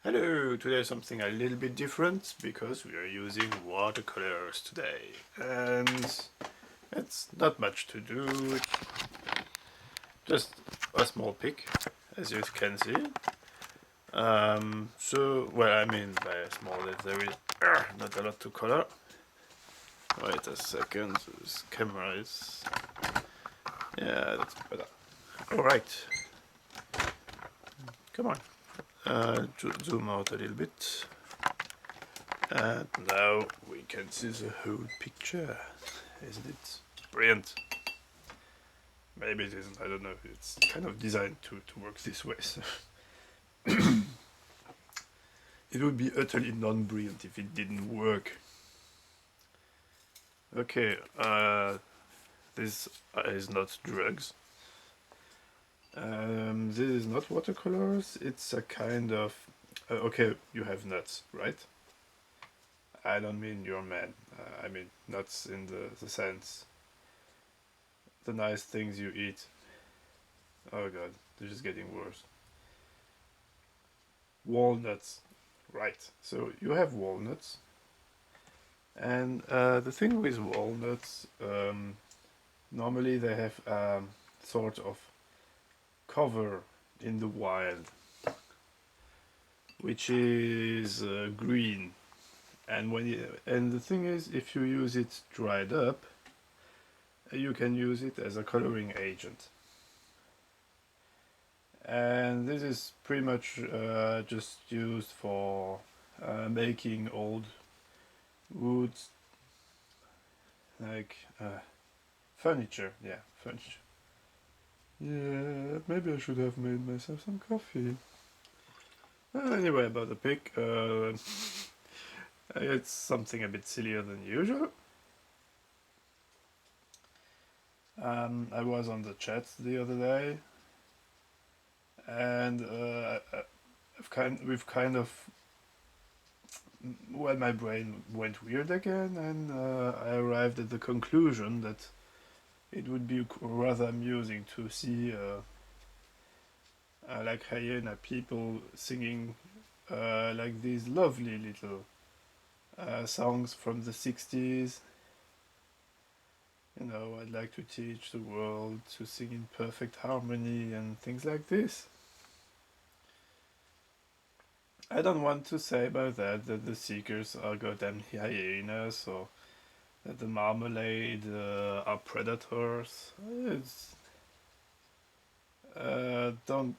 Hello, today something a little bit different because we are using watercolors today, and it's not much to do, it's just a small pic as you can see. Well, I mean by small that there is not a lot to color. Wait a second, this camera is... yeah, that's better. Alright, come on, zoom out a little bit. And now we can see the whole picture. Isn't it brilliant? Maybe it isn't, I don't know. It's kind of designed to work this way. So. It would be utterly non-brilliant if it didn't work. Okay, this is not drugs. This is not watercolors, it's a kind of... okay, you have nuts, right? I don't mean your man. I mean nuts in the sense. The nice things you eat. Oh god, this is getting worse. Walnuts. Right, so you have walnuts. And the thing with walnuts, normally they have sort of cover in the wild, which is green. And and the thing is, if you use it dried up, you can use it as a coloring agent. And this is pretty much just used for making old wood, like furniture. Yeah, furniture. Yeah, maybe I should have made myself some coffee. Anyway, about the pic, it's something a bit sillier than usual. I was on the chat the other day, and we've kind of... well, my brain went weird again, and I arrived at the conclusion that it would be rather amusing to see like hyena people singing like these lovely little songs from the 60s. You know, I'd like to teach the world to sing in perfect harmony and things like this. I don't want to say by that the seekers are goddamn hyenas or that the marmalade are predators. Don't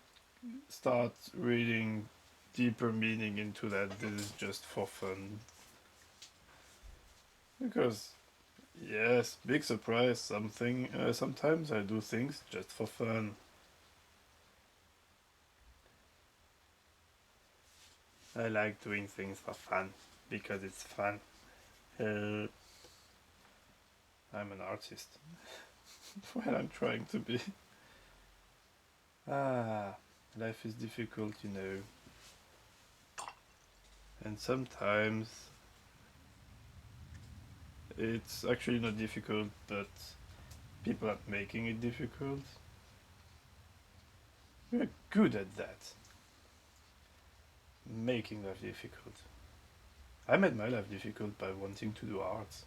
start reading deeper meaning into that. This is just for fun. Because, yes, big surprise, sometimes I do things just for fun. I like doing things for fun, because it's fun. Uh, I'm an artist. Well, I'm trying to be. Life is difficult, you know. And sometimes it's actually not difficult, but people are making it difficult. We're good at that. Making life difficult. I made my life difficult by wanting to do arts.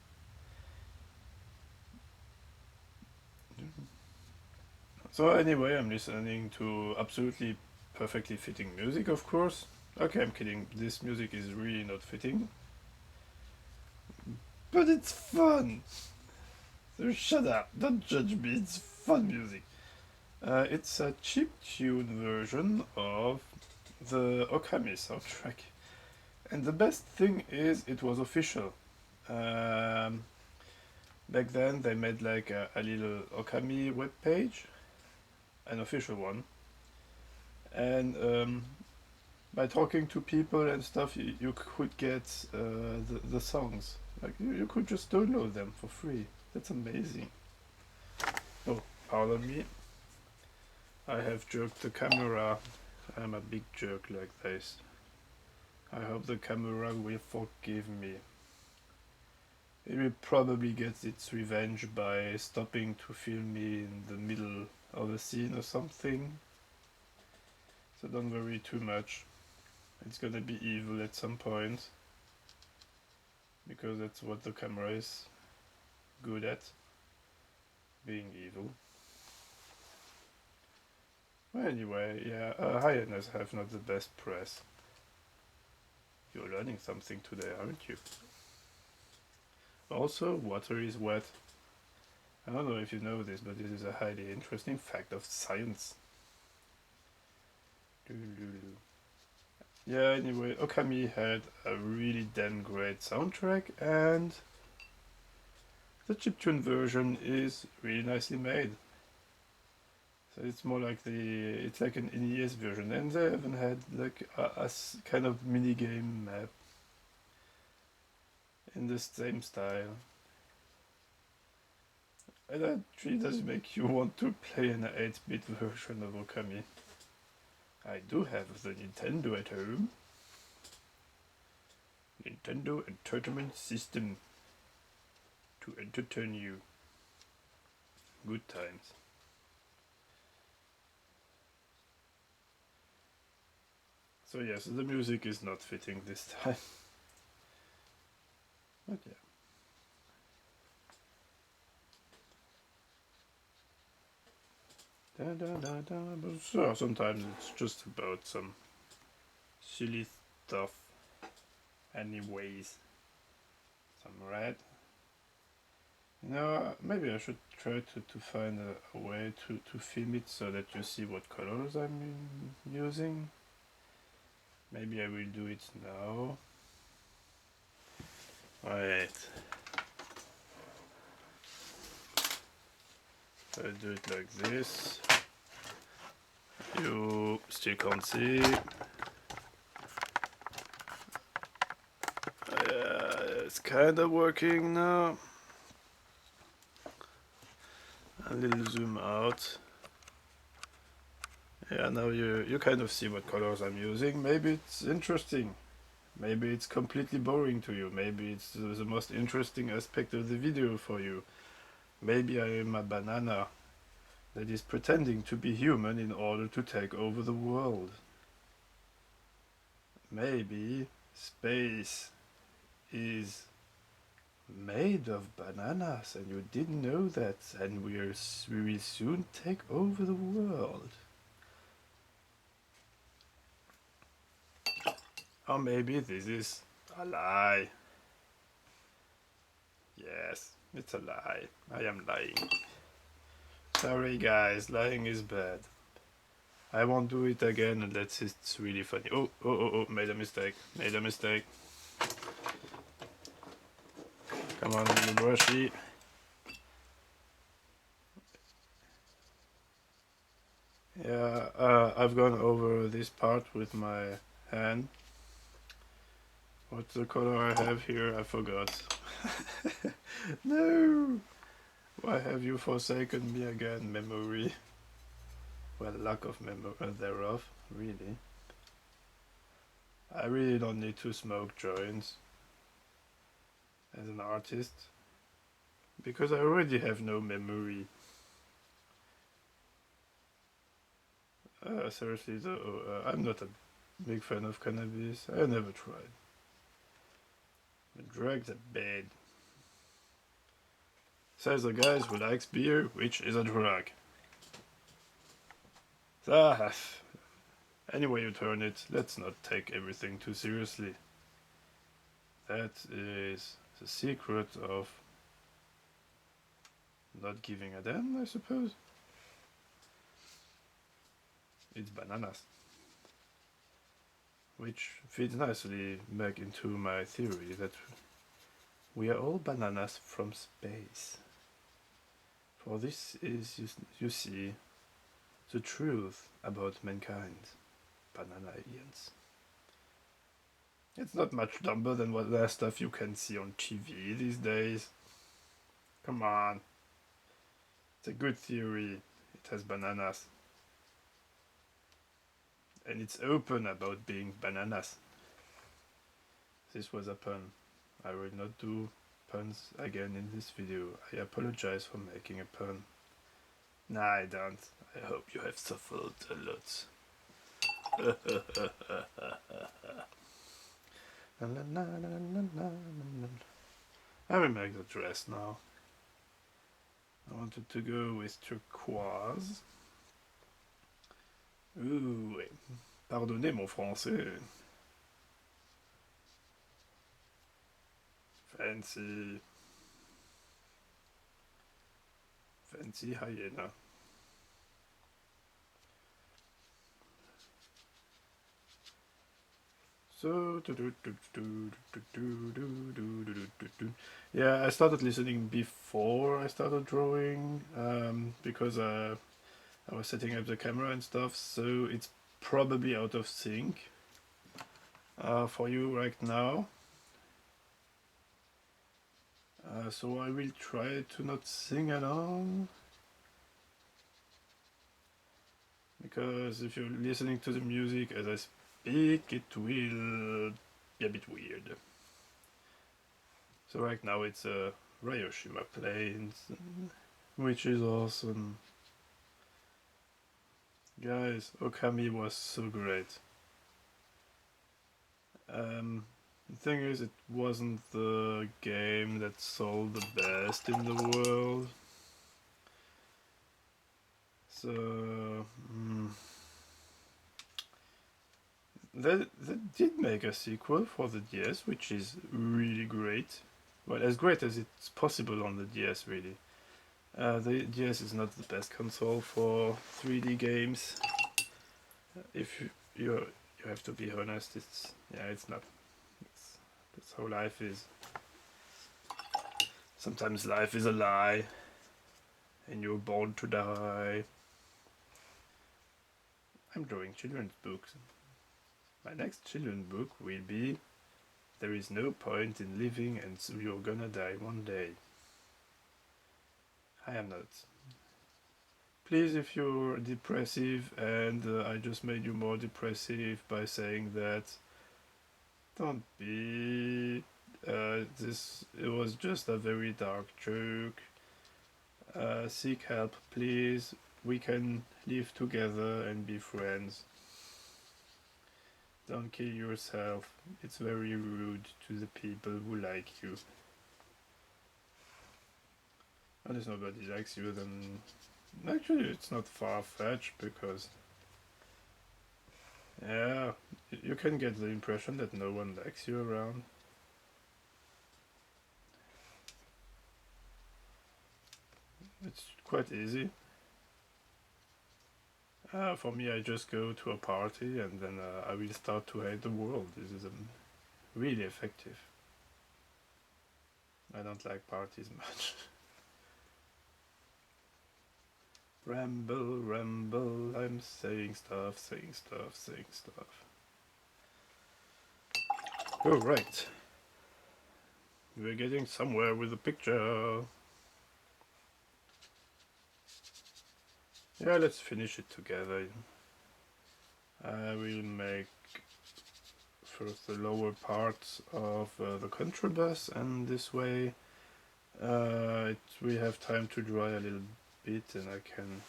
So anyway, I'm listening to absolutely perfectly fitting music, of course. Okay, I'm kidding. This music is really not fitting. But it's fun! So shut up, don't judge me, it's fun music. It's a cheap tune version of the Okami soundtrack. And the best thing is, it was official. Um, Back then, they made like a little Okami webpage, an official one. And by talking to people and stuff, you could get the songs. Like you could just download them for free. That's amazing. Oh, pardon me. I have jerked the camera. I'm a big jerk like this. I hope the camera will forgive me. It will probably get its revenge by stopping to film me in the middle of a scene or something. So don't worry too much. It's gonna be evil at some point, because that's what the camera is good at, being evil. Well, anyway, yeah, hyenas have not the best press. You're learning something today, aren't you? Also, water is wet. I don't know if you know this, but this is a highly interesting fact of science. Yeah, anyway, Okami had a really damn great soundtrack, and the chiptune version is really nicely made. So it's more like it's like an NES version, and they even had like a kind of mini game map in the same style. And that really does make you want to play an 8-bit version of Okami. I do have the Nintendo at home. Nintendo Entertainment System to entertain you. Good times. So yes, the music is not fitting this time. But yeah. Da, da, da, da. But so sometimes it's just about some silly stuff. Anyways. Some red. Maybe I should try to find a way to film it so that you see what colors I'm using. Maybe I will do it now. Wait. I'll do it like this. You still can't see. It's kind of working now. A little zoom out. Yeah, now you kind of see what colors I'm using. Maybe it's interesting. Maybe it's completely boring to you. Maybe it's the most interesting aspect of the video for you. Maybe I am a banana that is pretending to be human in order to take over the world. Maybe space is made of bananas and you didn't know that, and we will soon take over the world. Or maybe this is a lie. Yes, it's a lie. I am lying. Sorry guys, lying is bad. I won't do it again unless it's really funny. Oh, made a mistake. Come on, little brushy. Yeah, I've gone over this part with my hand. What's the color I have here? I forgot. No! Why have you forsaken me again, memory? Well, lack of memory thereof, really. I really don't need to smoke joints as an artist, because I already have no memory. Seriously though, I'm not a big fan of cannabis. I never tried. The drugs are bad. Says the guy who likes beer, which is a drug. Ah, anyway you turn it, let's not take everything too seriously. That is the secret of not giving a damn, I suppose. It's bananas. Which fits nicely back into my theory that we are all bananas from space. For this is, you see, the truth about mankind. Banana aliens. It's not much dumber than what the stuff you can see on TV these days. Come on. It's a good theory. It has bananas. And it's open about being bananas. This was a pun. I will not do puns again in this video. I apologize for making a pun. Nah, I don't. I hope you have suffered a lot. I will make the dress now. I wanted to go with turquoise. Ooh, pardonnez mon français. Fancy. Fancy hyena. So, yeah, I started listening before I started drawing because I was setting up the camera and stuff, so it's probably out of sync for you right now. So I will try to not sing along, because if you're listening to the music as I speak, it will be a bit weird. So right now it's Ryoshima Plains, which is awesome. Guys, Okami was so great. The thing is, it wasn't the game that sold the best in the world. So, they did make a sequel for the DS, which is really great. Well, as great as it's possible on the DS, really. The DS is not the best console for 3D games. If you have to be honest, it's not. That's how life is. Sometimes life is a lie, and you're born to die. I'm drawing children's books. My next children's book will be There is no point in living and so you're gonna die one day. I am not. Please, if you're depressive and I just made you more depressive by saying that, don't be. It was just a very dark joke. Seek help, please. We can live together and be friends. Don't kill yourself. It's very rude to the people who like you. And if nobody likes you, then actually it's not far-fetched, because yeah, you can get the impression that no one likes you around. It's quite easy. For me, I just go to a party and then I will start to hate the world. This is really effective. I don't like parties much. Ramble, ramble, I'm saying stuff, saying stuff, saying stuff. Oh, right. We're getting somewhere with the picture. Yeah, let's finish it together. I will make first the lower parts of the contrabass, and this way we have time to dry a little bit and I can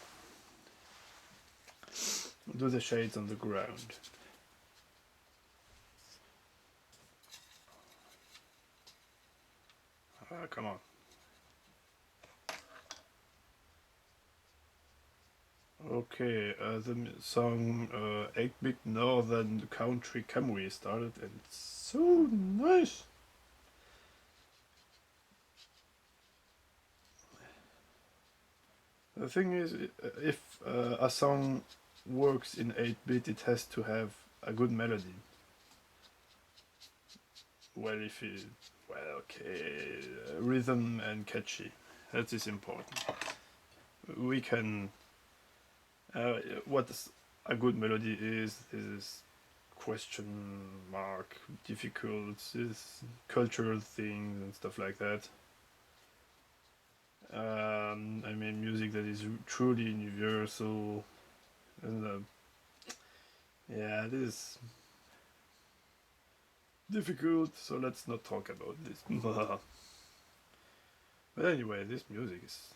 do the shades on the ground. Come on. Okay, the song 8-Bit Northern Country Camry started, and it's so nice. The thing is, if a song works in 8-bit, it has to have a good melody. Well, rhythm and catchy. That is important. We can. What a good melody is question mark difficult, is cultural things and stuff like that. I mean, music that is truly universal, and yeah, it is difficult, so let's not talk about this. But anyway, this music is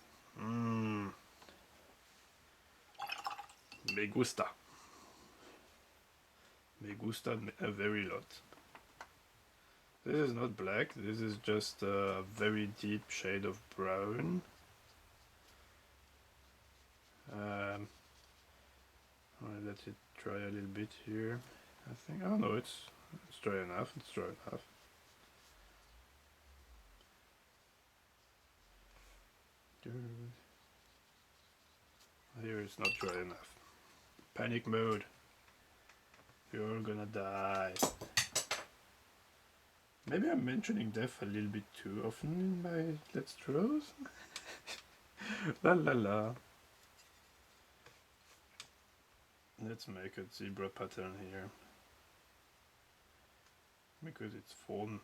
me gusta. Me gusta a very lot. This is not black, this is just a very deep shade of brown. I'll let it dry a little bit here. I think, oh no, it's dry enough, it's dry enough. Here it's not dry enough. Panic mode. You're gonna die. Maybe I'm mentioning death a little bit too often in my Let's Draws. La la la. Let's make a zebra pattern here. Because it's fun.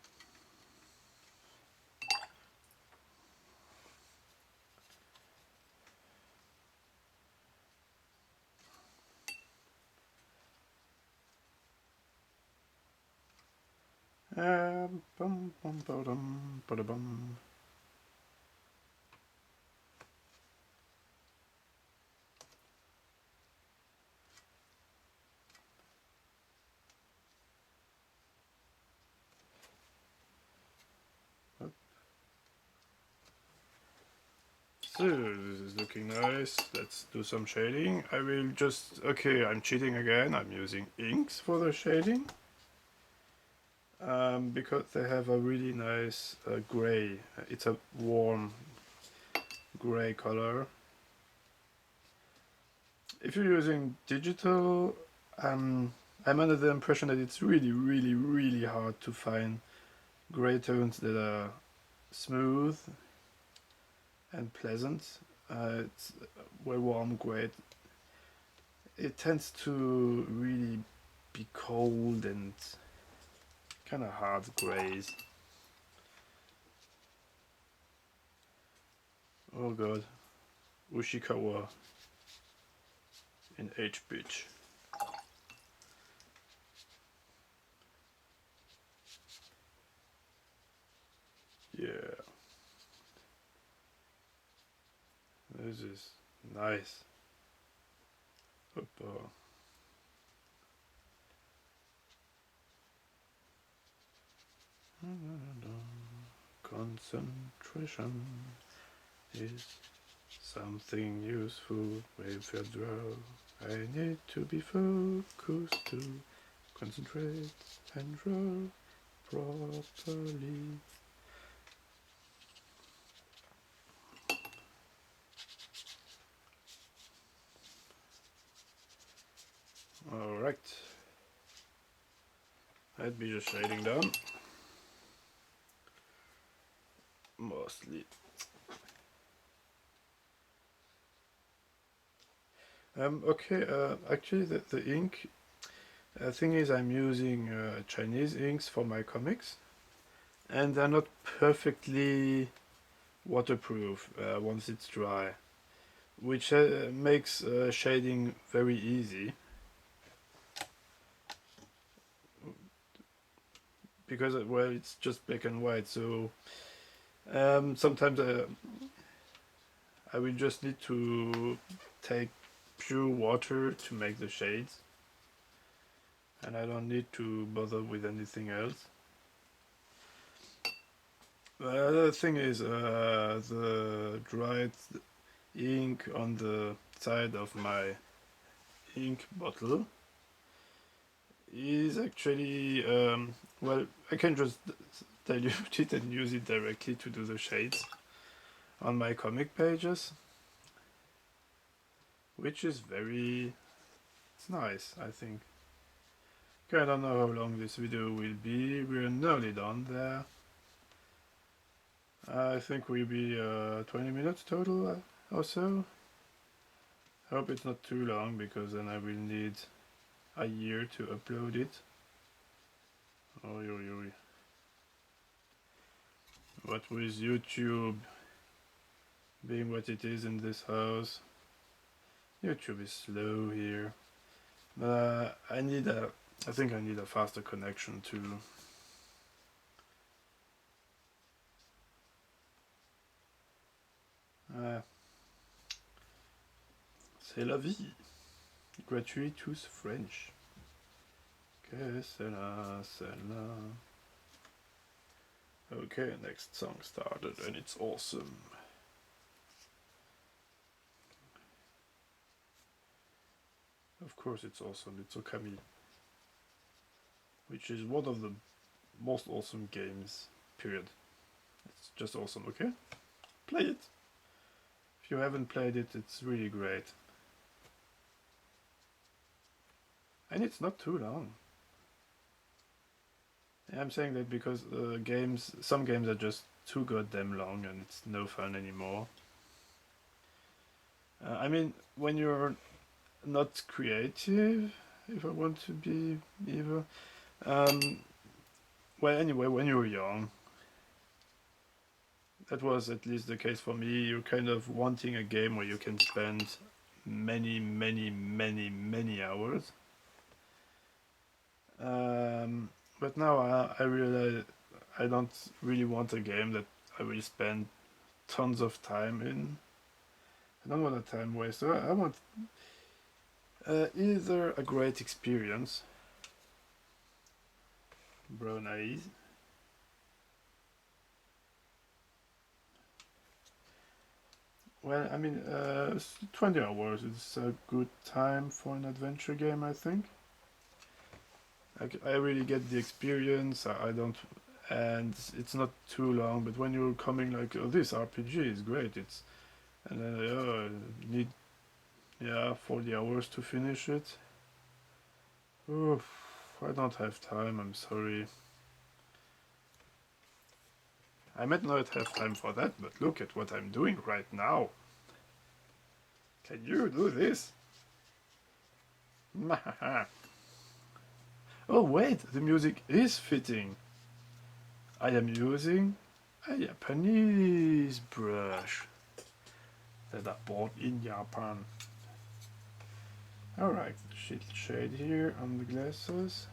Bum bum ba-dum ba-da-bum. So this is looking nice. Let's do some shading. I will just, okay, I'm cheating again. I'm using inks for the shading. Because they have a really nice gray. It's a warm gray color. If you're using digital, I'm under the impression that it's really hard to find gray tones that are smooth and pleasant. It's well warm gray. It tends to really be cold and kind of hard grays. Oh god, Ushikawa in H-Bitch. Yeah, this is nice. Hoppa. Concentration is something useful with a draw. I need to be focused to concentrate and draw properly. Alright. I'd be just shading down. Mostly. Okay, actually the ink thing is I'm using Chinese inks for my comics, and they're not perfectly waterproof once it's dry, which makes shading very easy. Because, well, it's just black and white, so sometimes I will just need to take pure water to make the shades, and I don't need to bother with anything else. The other thing is the dried ink on the side of my ink bottle is actually, well, I can just dilute it and use it directly to do the shades on my comic pages, which is very, it's nice, I think. Okay, I don't know how long this video will be, we're nearly done there. I think we'll be 20 minutes total or so. I hope it's not too long, because then I will need a year to upload it. Oi, oi, oi. What with YouTube being what it is in this house, YouTube is slow here. I think I need a faster connection too. C'est la vie. Gratuitous French. Que c'est là, c'est là. Okay, next song started and it's awesome. Of course it's awesome, it's Okami, which is one of the most awesome games, period. It's just awesome, okay? Play it! If you haven't played it, it's really great. And it's not too long. Yeah, I'm saying that because some games are just too goddamn long and it's no fun anymore. I mean, when you're not creative, if I want to be evil, well, anyway, when you were young, that was at least the case for me. You're kind of wanting a game where you can spend many, many, many, many hours. But now I realize I don't really want a game that I will spend tons of time in. I don't want a time waster. I want either a great experience, brown eyes, well, I mean, 20 hours is a good time for an adventure game, I think. I really get the experience, I don't, and it's not too long, but when you're coming like, oh, this RPG is great, and then, oh, need, yeah, 40 hours to finish it. Oof, I don't have time, I'm sorry. I might not have time for that, but look at what I'm doing right now. Can you do this? Oh wait, the music is fitting. I am using a Japanese brush that I bought in Japan. Alright, shade here on the glasses.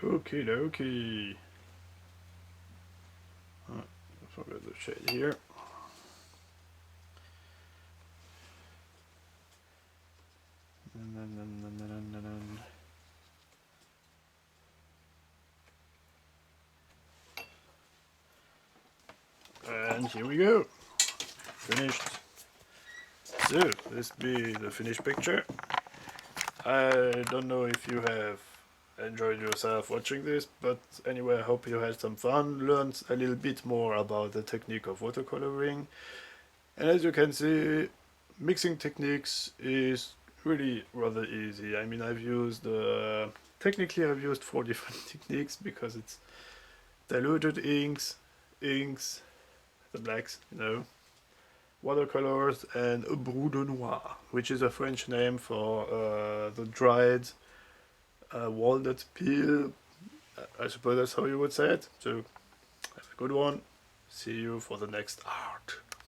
Okie dokie. Forget the shade here. And here we go. Finished. So, this be the finished picture. I don't know if you have enjoyed yourself watching this, but anyway, I hope you had some fun, learned a little bit more about the technique of watercoloring. And as you can see, mixing techniques is really rather easy. I mean, technically I've used 4 different techniques because it's diluted inks, the blacks, watercolors, and brou de noir, which is a French name for the dried walnut peel. I suppose that's how you would say it. So, have a good one. See you for the next art.